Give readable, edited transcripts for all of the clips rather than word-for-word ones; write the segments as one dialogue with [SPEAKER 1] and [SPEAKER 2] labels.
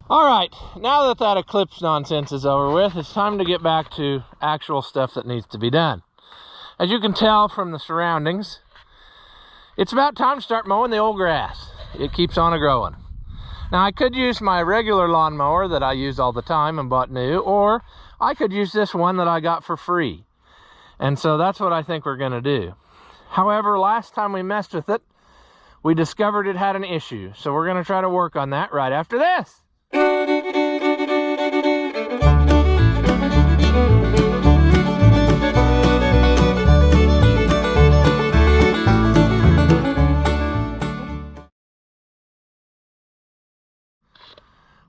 [SPEAKER 1] All right, now that that eclipse nonsense is over with, it's time to get back to actual stuff that needs to be done. As you can tell from the surroundings, it's about time to start mowing the old grass. It keeps on a-growing. Now, I could use my regular lawnmower that I use all the time and bought new, or I could use this one that I got for free. And so that's what I think we're gonna do. However, last time we messed with it, we discovered it had an issue. So we're gonna try to work on that right after this.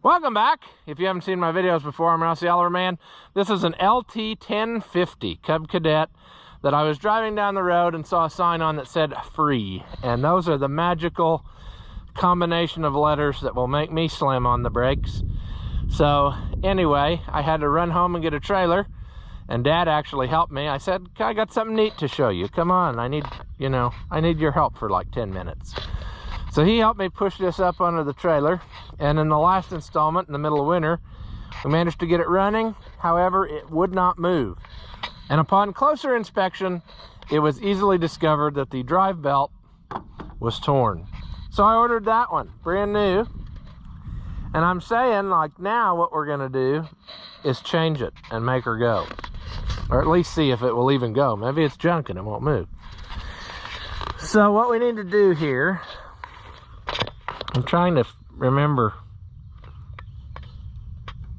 [SPEAKER 1] Welcome back. If you haven't seen my videos before, I'm Rouse the Oliver Man. This is an LT1050 Cub Cadet that I was driving down the road and saw a sign on that said free. And those are the magical combination of letters that will make me slam on the brakes. So anyway, I had to run home and get a trailer, and Dad actually helped me. I said, I got something neat to show you. Come on, I need your help for like 10 minutes. So he helped me push this up under the trailer, and in the last installment, in the middle of winter, we managed to get it running. However, it would not move. And upon closer inspection, it was easily discovered that the drive belt was torn. So I ordered that one, brand new. And I'm saying, like, now what we're gonna do is change it and make her go. Or at least see if it will even go. Maybe it's junk and it won't move. So what we need to do here, I'm trying to remember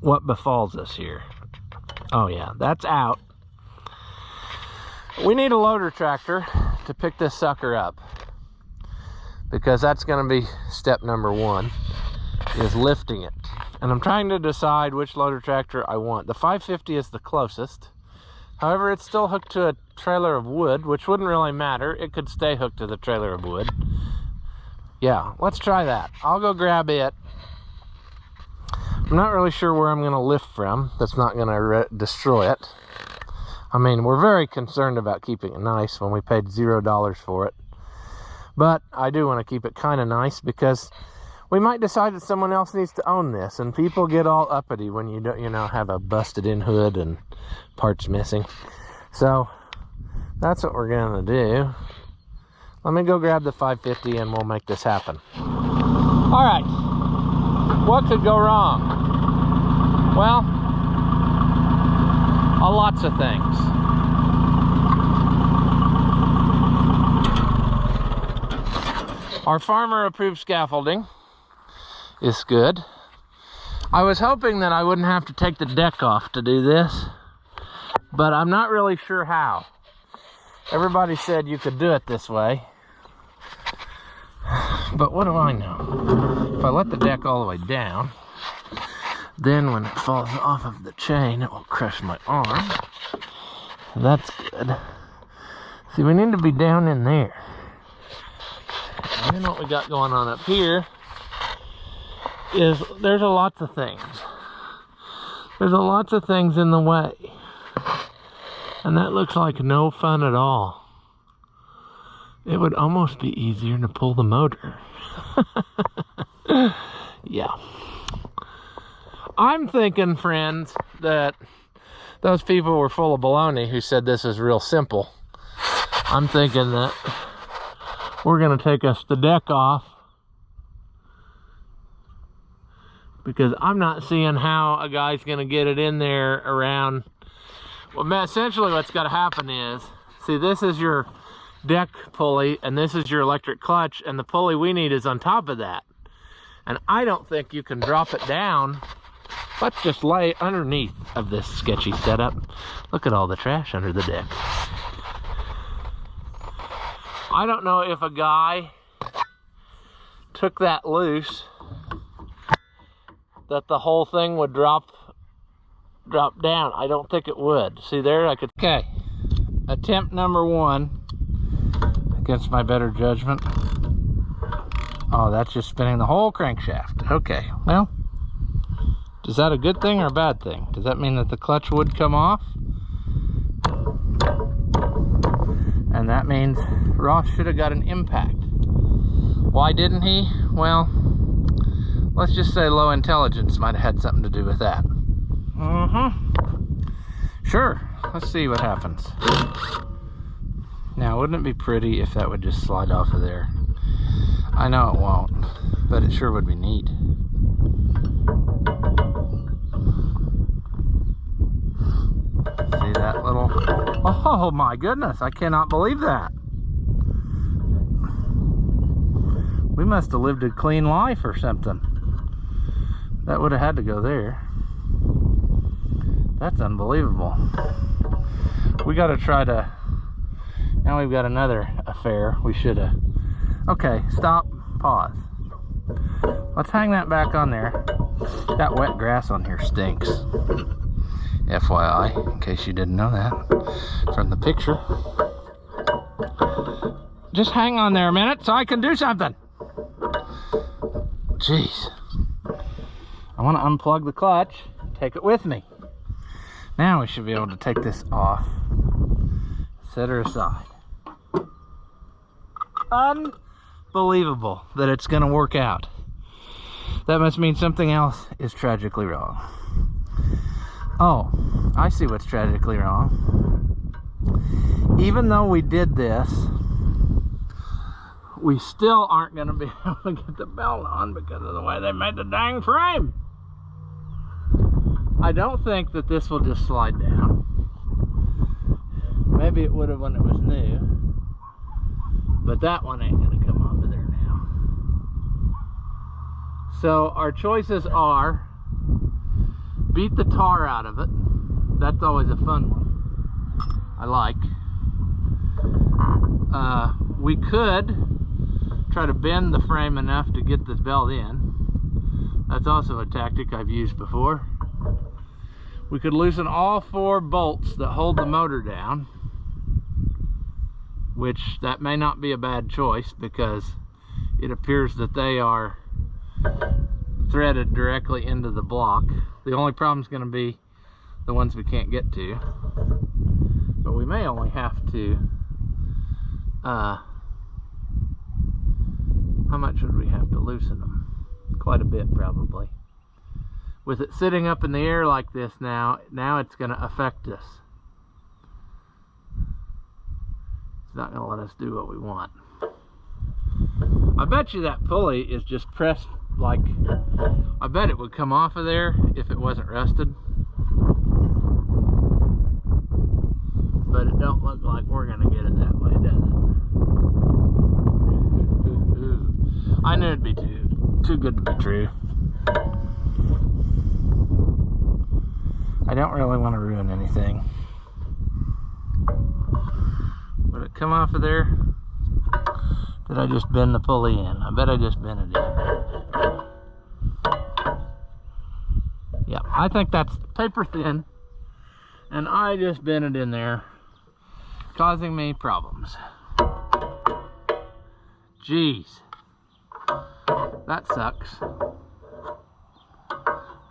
[SPEAKER 1] what befalls us here. Oh yeah, that's out. We need a loader tractor to pick this sucker up, because that's going to be step number one, is lifting it. And I'm trying to decide which loader tractor I want. The 550 is the closest. However, it's still hooked to a trailer of wood, which wouldn't really matter. It could stay hooked to the trailer of wood. Yeah, let's try that. I'll go grab it. I'm not really sure where I'm going to lift from. That's not going to destroy it. I mean, we're very concerned about keeping it nice when we paid $0 for it. But I do want to keep it kind of nice, because we might decide that someone else needs to own this, and people get all uppity when you don't, have a busted in hood and parts missing. So that's what we're going to do. Let me go grab the 550 and we'll make this happen. All right, what could go wrong? Well, lots of things. Our farmer approved scaffolding is good. I was hoping that I wouldn't have to take the deck off to do this, but I'm not really sure how. Everybody said you could do it this way, but what do I know? If I let the deck all the way down, then when it falls off of the chain, it will crush my arm. That's good. See, we need to be down in there. And then what we got going on up here is there's lots of things. There's lots of things in the way. And that looks like no fun at all. It would almost be easier to pull the motor. Yeah. I'm thinking, friends, that those people were full of baloney who said this is real simple. I'm thinking that we're going to take us the deck off, because I'm not seeing how a guy's going to get it in there around. Well, essentially what's got to happen is, see, this is your deck pulley and this is your electric clutch, and the pulley we need is on top of that. And I don't think you can drop it down. Let's just lay underneath of this sketchy setup. Look at all the trash under the deck. I don't know if a guy took that loose, that the whole thing would drop down. I don't think it would. See there, I could. Okay, attempt number one against my better judgment. Oh, that's just spinning the whole crankshaft. Okay, well, is that a good thing or a bad thing? Does that mean that the clutch would come off? And that means Ross should have got an impact. Why didn't he? Well, let's just say low intelligence might have had something to do with that. Sure, let's see what happens. Now, wouldn't it be pretty if that would just slide off of there? I know it won't, but it sure would be neat. See that little... Oh my goodness, I cannot believe that. We must have lived a clean life or something. That would have had to go there. That's unbelievable. We got to try to... Now we've got another affair. We should have... Okay, stop, pause. Let's hang that back on there. That wet grass on here stinks. FYI, in case you didn't know that from the picture. Just hang on there a minute so I can do something. Jeez. I want to unplug the clutch, take it with me. Now we should be able to take this off, set her aside. Unbelievable that it's going to work out. That must mean something else is tragically wrong. Oh, I see what's tragically wrong. Even though we did this, we still aren't going to be able to get the belt on because of the way they made the dang frame. I don't think that this will just slide down. Maybe it would have when it was new, but that one ain't going to come off of there now. So our choices are beat the tar out of it. That's always a fun one. I like. We could try to bend the frame enough to get this belt in. That's also a tactic I've used before. We could loosen all 4 bolts that hold the motor down, which that may not be a bad choice because it appears that they are threaded directly into the block. The only problem is going to be the ones we can't get to, but we may only have to how much would we have to loosen them? Quite a bit, probably. With it sitting up in the air like this now it's going to affect us. It's not going to let us do what we want. I bet you that pulley is just pressed like... I bet it would come off of there if it wasn't rusted. But it don't look like we're going to get it that way, does it? I knew it'd be too good to be true. I don't really want to ruin anything. Would it come off of there? Did I just bend the pulley in? I bet I just bent it in. Yeah, I think that's paper thin. And I just bent it in there, causing me problems. Jeez. That sucks.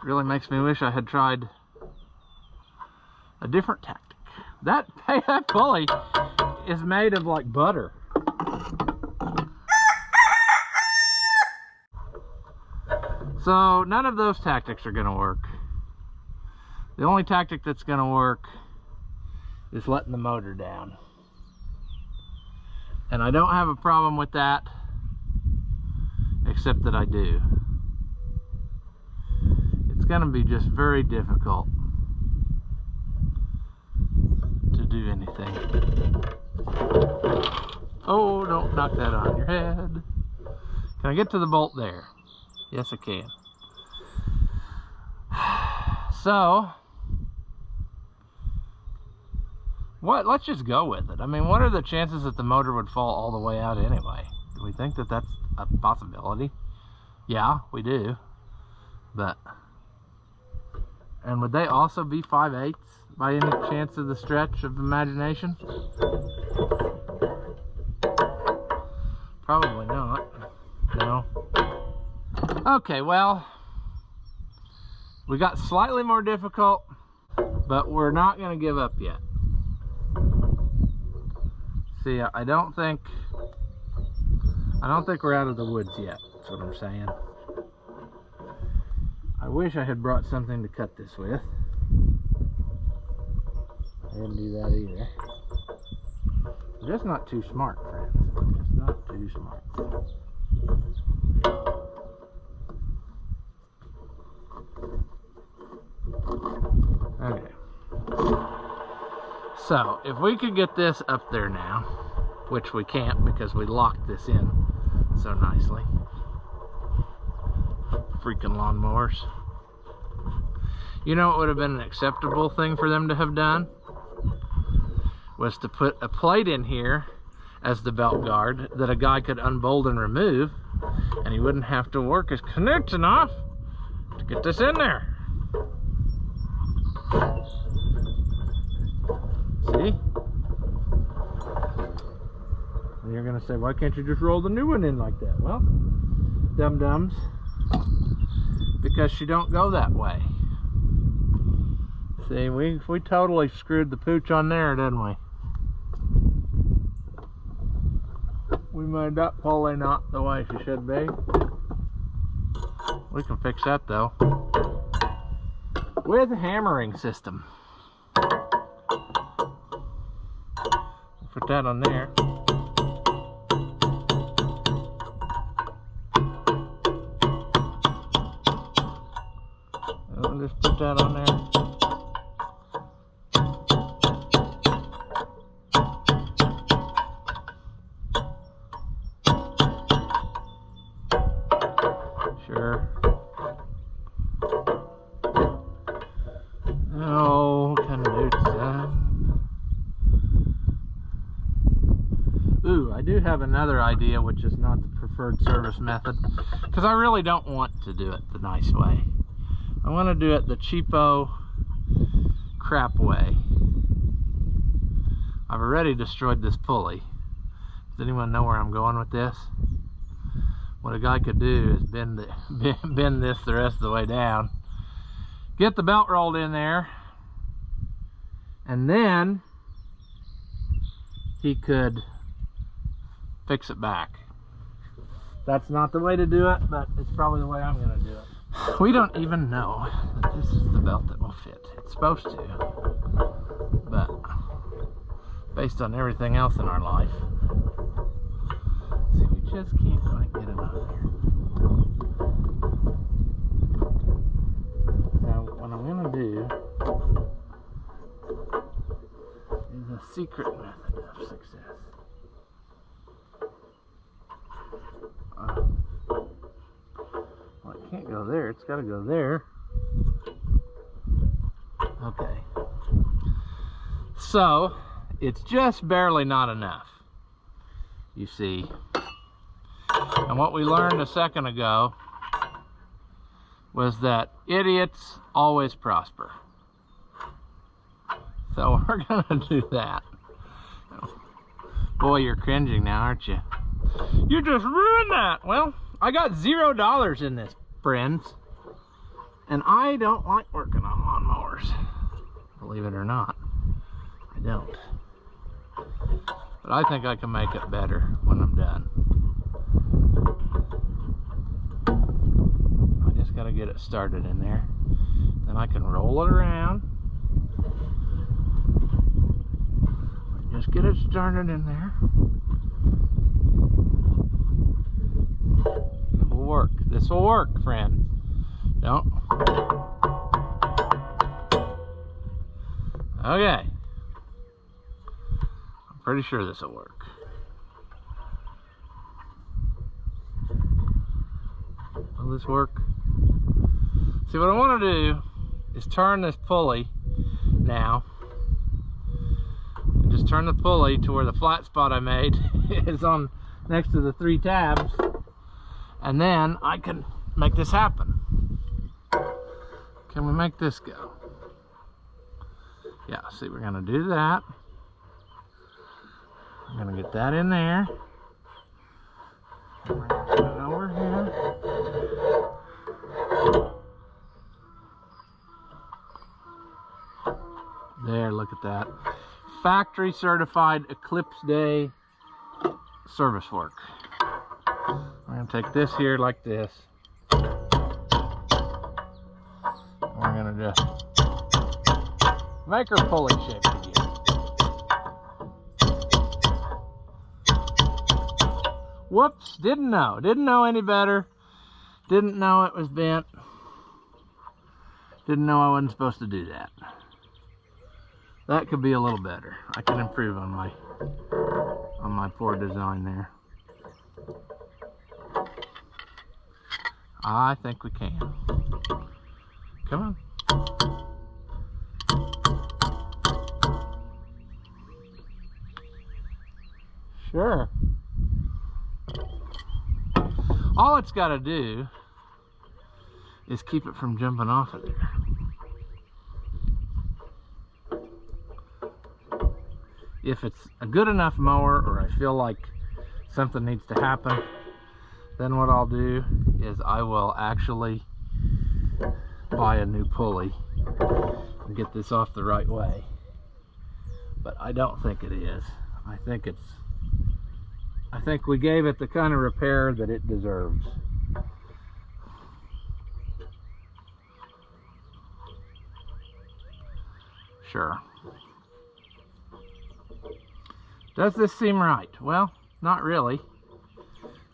[SPEAKER 1] Really makes me wish I had tried a different tactic. That pulley is made of like butter. So none of those tactics are going to work. The only tactic that's going to work is letting the motor down. And I don't have a problem with that, except that I do. It's going to be just very difficult to do anything. Oh, don't knock that on your head. Can I get to the bolt there? Yes, I can. So, let's just go with it. I mean, what are the chances that the motor would fall all the way out anyway? Do we think that that's a possibility? Yeah, we do. But, and would they also be 5/8 by any chance of the stretch of imagination? Probably not. No. Okay, well, we got slightly more difficult, but we're not going to give up yet. See, I don't think we're out of the woods yet. That's what I'm saying. I wish I had brought something to cut this with. I didn't do that either. I'm just not too smart, friends. Just not too smart. Okay. So, if we could get this up there now, which we can't because we locked this in so nicely. Freaking lawnmowers. You know what would have been an acceptable thing for them to have done? Was to put a plate in here as the belt guard that a guy could unbolt and remove, and he wouldn't have to work his connecting off to get this in there. See? And you're gonna say, why can't you just roll the new one in like that? Well, dum-dums, because she don't go that way. See, we totally screwed the pooch on there, didn't we? We made that pulley not the way she should be. We can fix that though with a hammering system. Put that on there. I'll just put that on there. Sure. Oh, what kind of dude's that? Ooh, I do have another idea, which is not the preferred service method, because I really don't want to do it the nice way. I want to do it the cheapo crap way. I've already destroyed this pulley. Does anyone know where I'm going with this? What a guy could do is bend this the rest of the way down, get the belt rolled in there, and then he could fix it back. That's not the way to do it, but it's probably the way I'm going to do it. We don't even know that this is the belt that will fit. It's supposed to, but based on everything else in our life, see, we just can't quite get it on there. Now, what I'm going to do is a secret method of success. Well, it can't go there. It's got to go there. Okay. So, it's just barely not enough, you see. And what we learned a second ago was that idiots always prosper. So we're gonna do that. Boy, you're cringing now, aren't you? You just ruined that. Well, I got $0 in this, friends. And I don't like working on lawnmowers. Believe it or not, I don't. But I think I can make it better when I'm done. I just gotta get it started in there. Then I can roll it around. Just get it started in there. It will work. This will work, friend. Don't. Okay. I'm pretty sure this will work. Will this work? See, what I want to do is turn this pulley now. Just turn the pulley to where the flat spot I made is on next to the 3 tabs, and then I can make this happen. Can we make this go? Yeah, see, we're gonna do that. I'm gonna get that in there. We're gonna put it over here. There, look at that. Factory certified Eclipse Day service work. I'm going to take this here like this. gonna just make her pulley shaped again. Whoops, didn't know any better. Didn't know it was bent. Didn't know I wasn't supposed to do that. That could be a little better. I can improve on my poor design there. I think we can. Come on. Sure. All it's got to do is keep it from jumping off of there. If it's a good enough mower, or I feel like something needs to happen, then what I'll do is I will actually buy a new pulley and get this off the right way. But I don't think it is. I think we gave it the kind of repair that it deserves. Sure. Does this seem right? Well, not really,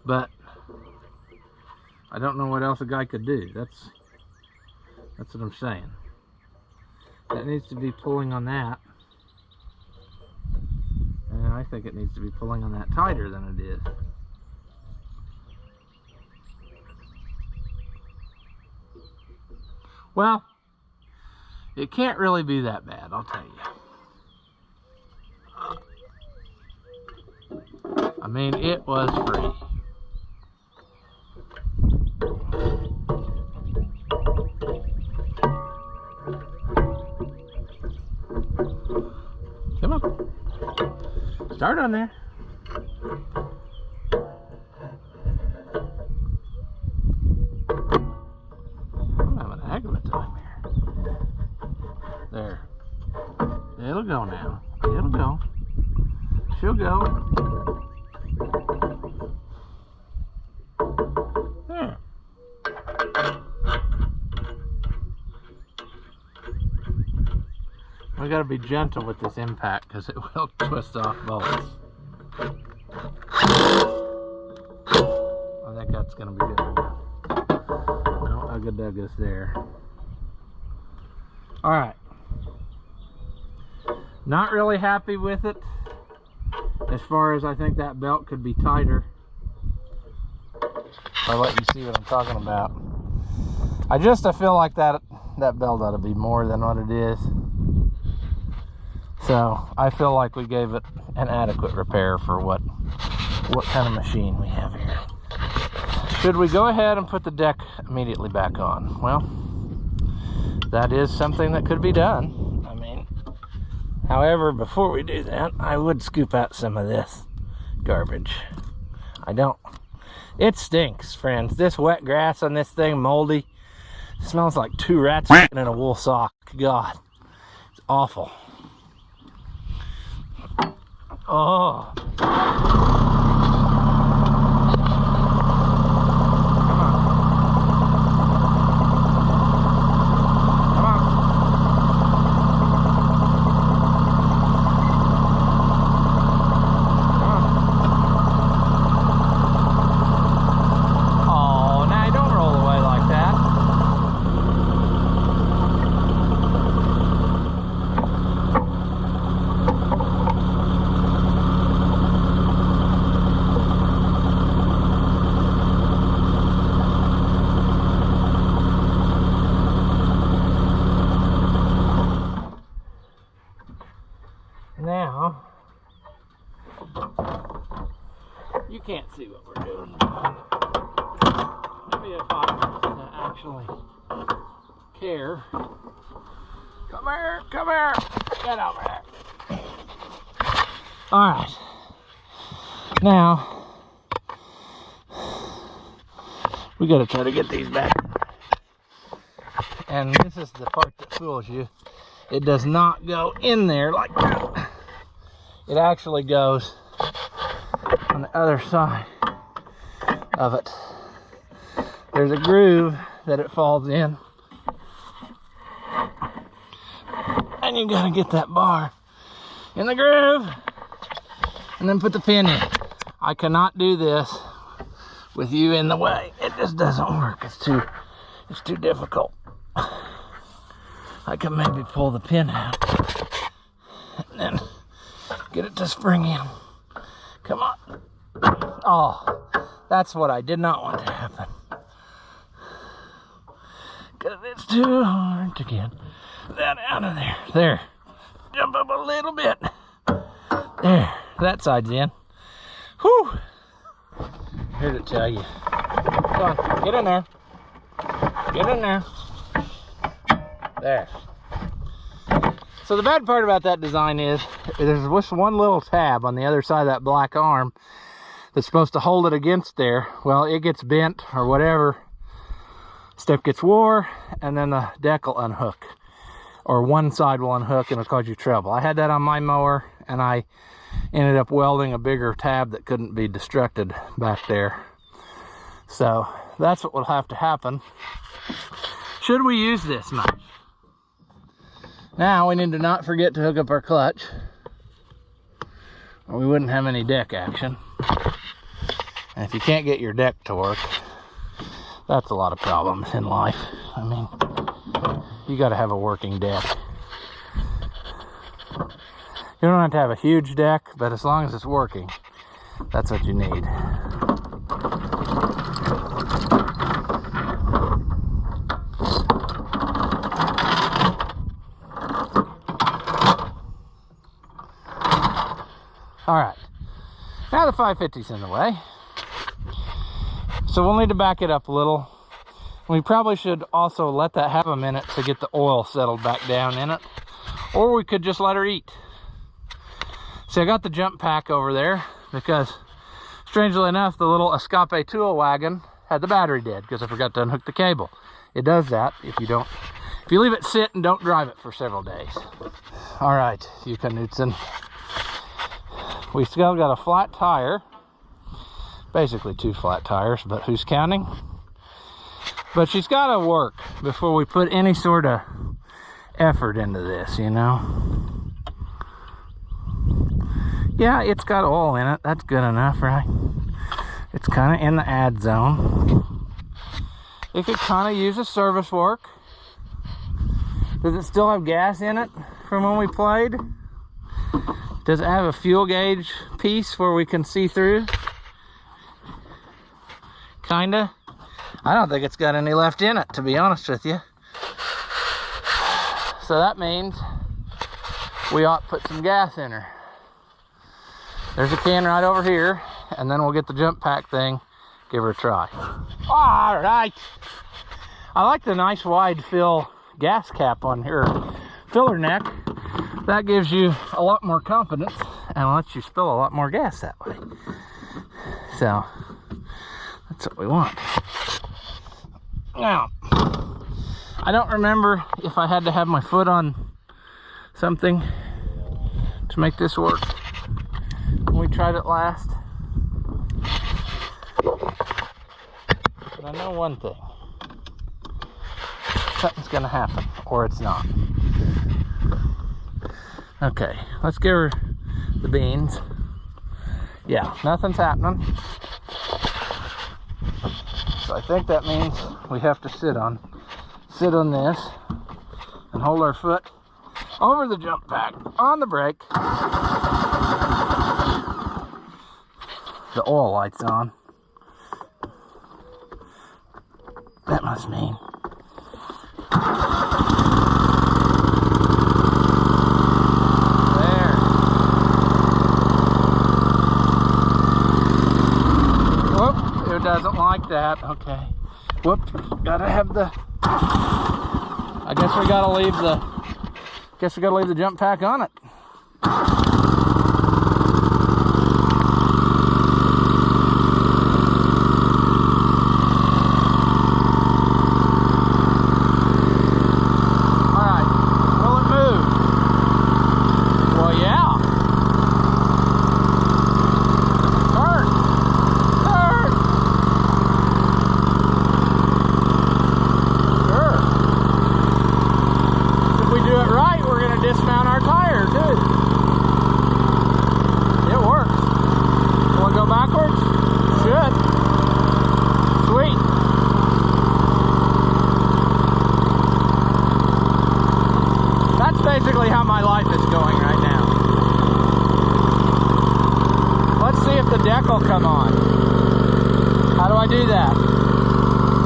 [SPEAKER 1] but I don't know what else a guy could do. That's what I'm saying. That needs to be pulling on that. And I think it needs to be pulling on that tighter than it is. Well, it can't really be that bad, I'll tell you. I mean, it was free. Come on. Start on there. I'm having a heck of a time here. There. It'll go now. It'll go. She'll go. There. We gotta be gentle with this impact because it will twist off bolts. I think that's gonna be good enough. No, ugga-dugga's there. Alright. Not really happy with it. As far as I think that belt could be tighter. I'll let you see what I'm talking about. I feel like that belt ought to be more than what it is. So I feel like we gave it an adequate repair for what kind of machine we have here. Should we go ahead and put the deck immediately back on? Well, that is something that could be done. I mean, however, before we do that, I would scoop out some of this garbage. It stinks, friends. This wet grass on this thing, moldy. It smells like 2 rats in a wool sock. God, it's awful. Oh. Now, you can't see what we're doing. Maybe if I actually care. Come here, get over here. All right. Now, we gotta try to get these back. And this is the part that fools you. It does not go in there like that. It actually goes on the other side of it. There's a groove that it falls in. then you gotta get that bar in the groove and then put the pin in. I cannot do this with you in the way. It just doesn't work. It's too difficult. I can maybe pull the pin out and then get it to spring in. Come on. Oh, that's what I did not want to happen. Because it's too hard to get that out of there. There. Jump up a little bit. There. That side's in. Whew. Here to tell you. Come on. Get in there. Get in there. There. So the bad part about that design is there's just one little tab on the other side of that black arm that's supposed to hold it against there. Well, it gets bent or whatever. Stuff gets wore, and then the deck will unhook. Or one side will unhook and it'll cause you trouble. I had that on my mower, and I ended up welding a bigger tab that couldn't be destructed back there. So that's what will have to happen should we use this knife. Now we need to not forget to hook up our clutch, or we wouldn't have any deck action. And if you can't get your deck to work, that's a lot of problems in life. I mean, you got to have a working deck. You don't have to have a huge deck, but as long as it's working, that's what you need. All right, now the 550's in the way, so we'll need to back it up a little. We probably should also let that have a minute to get the oil settled back down in it, or we could just let her eat. See, I got the jump pack over there because, strangely enough, the little Escape tool wagon had the battery dead because I forgot to unhook the cable. It does that if you leave it sit and don't drive it for several days. All right, you Knutson. We still got a flat tire, basically 2 flat tires, but who's counting? But she's got to work before we put any sort of effort into this, you know. Yeah, it's got oil in it. That's good enough, right? It's kind of in the add zone. It could kind of use a service work. Does it still have gas in it from when we played? Does it have a fuel gauge piece where we can see through? Kinda. I don't think it's got any left in it, to be honest with you. So that means we ought to put some gas in her. There's a can right over here, and then we'll get the jump pack thing, give her a try. All right. I like the nice wide fill gas cap on her filler neck. That gives you a lot more confidence and lets you spill a lot more gas that way. So that's what we want. Now, I don't remember if I had to have my foot on something to make this work when we tried it last. But I know one thing. Something's gonna happen, or it's not. Okay, let's give her the beans. Yeah, nothing's happening. So I think that means we have to sit on this and hold our foot over the jump pack on the brake. The oil light's on. That must mean doesn't like that. Okay. Whoop. Gotta have the. I guess we gotta leave the jump pack on it. Alright. Will it move? Well, yeah. Dismount basically how my life is going right now. Let's see if the deck will come on. How do I do that?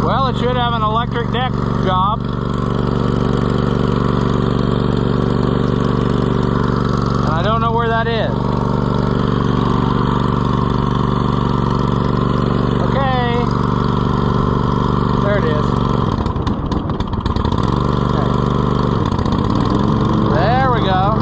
[SPEAKER 1] Well, it should have an electric deck job. And I don't know where that is. Okay. There it is. Okay. There we go.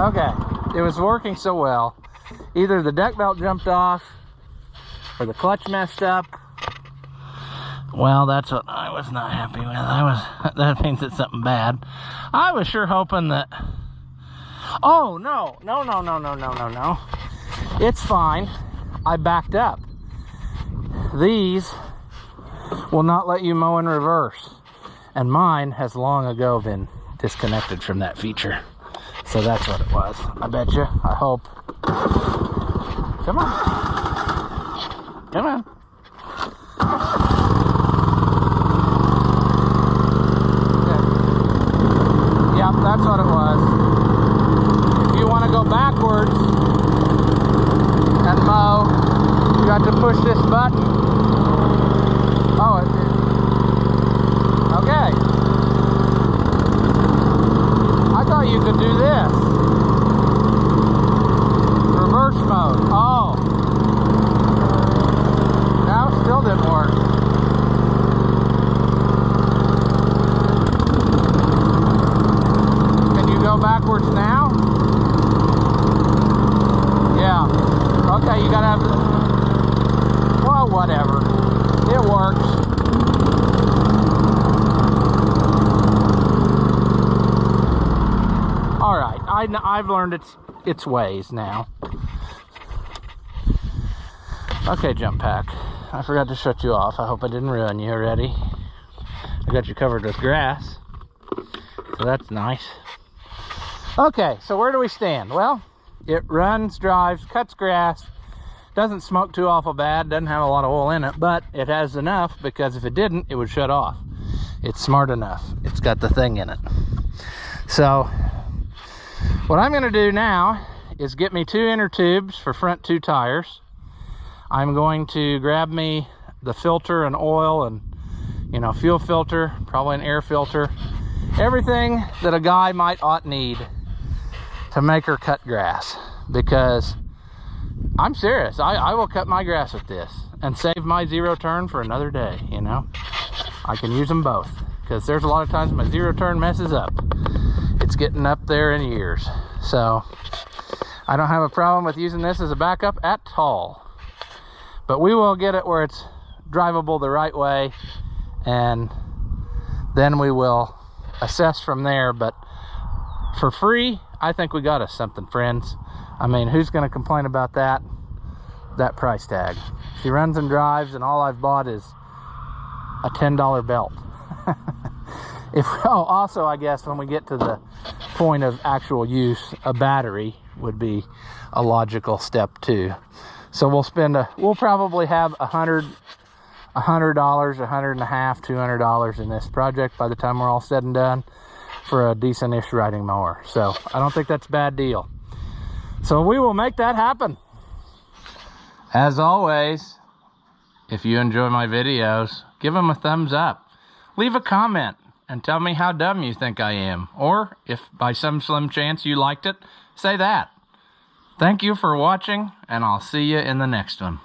[SPEAKER 1] Okay, it was working so well. Either the deck belt jumped off or the clutch messed up. Well, that's what I was not happy with. That means it's something bad. I was sure hoping that... Oh, no. It's fine. I backed up. These will not let you mow in reverse. And mine has long ago been disconnected from that feature. So that's what it was. I bet you. I hope. Come on. Come on. Okay. Yep, that's what it was. If you want to go backwards and mow, you got to push this button. Oh, it did. Okay. I thought you could do this. Reverse mode. Oh. No, still didn't work. Can you go backwards now? Yeah. Okay, you gotta have... Well, whatever. It works. Alright, I've learned its ways now. Okay, jump pack. I forgot to shut you off. I hope I didn't ruin you already. I got you covered with grass, so that's nice. Okay, so where do we stand? Well, it runs, drives, cuts grass, doesn't smoke too awful bad, doesn't have a lot of oil in it, but it has enough, because if it didn't, it would shut off. It's smart enough. It's got the thing in it. So what I'm going to do now is get me 2 inner tubes for front 2 tires. I'm going to grab me the filter and oil and, fuel filter, probably an air filter, everything that a guy ought need to make or cut grass, because I'm serious. I will cut my grass with this and save my zero turn for another day. I can use them both, because there's a lot of times my zero turn messes up. It's getting up there in years, so I don't have a problem with using this as a backup at all. But we will get it where it's drivable the right way, and then we will assess from there. But for free, I think we got us something, friends. I mean, who's going to complain about that price tag? She runs and drives, and all I've bought is a $10 belt. Also, I guess when we get to the point of actual use, a battery would be a logical step too. So we'll probably have $100, $150, $200 in this project by the time we're all said and done for a decent-ish riding mower. So I don't think that's a bad deal. So we will make that happen. As always, if you enjoy my videos, give them a thumbs up. Leave a comment and tell me how dumb you think I am. Or if by some slim chance you liked it, say that. Thank you for watching, and I'll see you in the next one.